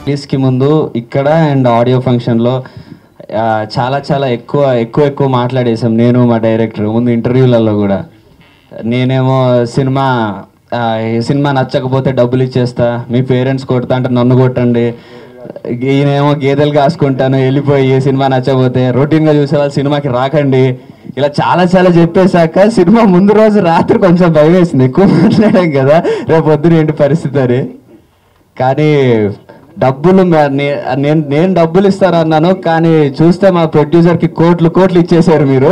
రిలీజ్కి ముందు ఇక్కడ అండ్ ఆడియో ఫంక్షన్లో చాలా చాలా ఎక్కువ మాట్లాడేసాం నేను మా డైరెక్టర్ ముందు ఇంటర్వ్యూలలో కూడా. నేనేమో సినిమా నచ్చకపోతే డబ్బులు ఇచ్చేస్తా, మీ పేరెంట్స్ కొడతా అంటే నన్ను కొట్టండి, ఈయనేమో గేదెలు కాసుకుంటాను వెళ్ళిపోయి సినిమా నచ్చకపోతే, రొటీన్గా చూసేవాళ్ళు సినిమాకి రాకండి, ఇలా చాలా చెప్పేశాక సినిమా ముందు రోజు రాత్రి కొంచెం భయం వేసింది, ఎక్కువ మాట్లాడాం కదా రేపు పొద్దున ఏంటి పరిస్థితి అని. కానీ డబ్బులు నేను డబ్బులు ఇస్తారన్నాను, కానీ చూస్తే మా ప్రొడ్యూసర్కి కోట్లు ఇచ్చేసారు మీరు.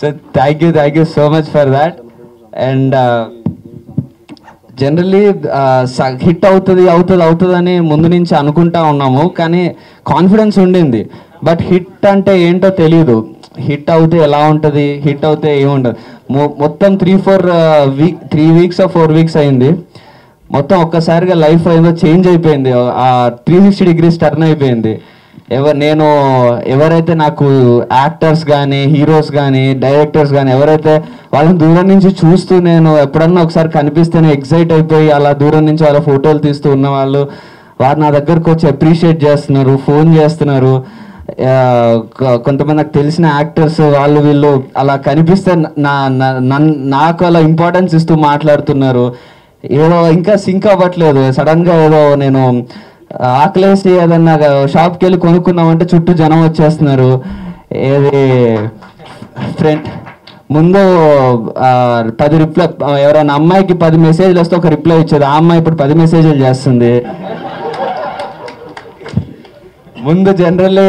So thank you so much for that. And generally hit అవుతుంది అని ముందు నుంచి అనుకుంటా ఉన్నాము, కానీ కాన్ఫిడెన్స్ ఉండింది. బట్ హిట్ అంటే ఏంటో తెలియదు, హిట్ అవుతే ఎలా ఉంటుంది, హిట్ అవుతే ఏముండదు. మొత్తం 3 weeks 4 weeks అయింది. మొత్తం ఒక్కసారిగా లైఫ్ ఏదో చేంజ్ అయిపోయింది, ఆ 360 degrees టర్న్ అయిపోయింది. ఎవరైతే నాకు యాక్టర్స్ కానీ హీరోస్ కానీ డైరెక్టర్స్ కానీ ఎవరైతే వాళ్ళని దూరం నుంచి చూస్తూ నేను ఎప్పుడన్నా ఒకసారి కనిపిస్తేనే ఎక్సైట్ అయిపోయి అలా దూరం నుంచి వాళ్ళ ఫోటోలు తీస్తూ ఉన్న వాళ్ళు నా దగ్గరకు వచ్చి అప్రిషియేట్ చేస్తున్నారు, ఫోన్ చేస్తున్నారు. కొంతమంది నాకు తెలిసిన యాక్టర్స్ వీళ్ళు అలా కనిపిస్తే నాకు అలా ఇంపార్టెన్స్ ఇస్తూ మాట్లాడుతున్నారు. ఏదో ఇంకా సింక్ అవ్వట్లేదు. సడన్గా ఏదో నేను ఆకలేసి ఏదన్నా షాప్కి వెళ్ళి కొనుక్కుందామంటే చుట్టూ జనం వచ్చేస్తున్నారు. ఏది ఫ్రెండ్ ముందు 10 రిప్లై, ఎవరైనా అమ్మాయికి 10 మెసేజ్లు వస్తే ఒక రిప్లై ఇచ్చేది, ఆ అమ్మాయి ఇప్పుడు 10 మెసేజ్లు చేస్తుంది. ముందు జనరల్లీ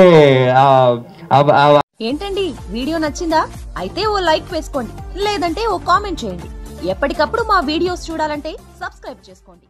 ఏంటండి వీడియో నచ్చిందా? అయితే ఓ లైక్ వేసుకోండి, లేదంటే ఓ కామెంట్ చేయండి. ఎప్పటికప్పుడు మా వీడియోస్ చూడాలంటే సబ్స్క్రైబ్ చేసుకోండి.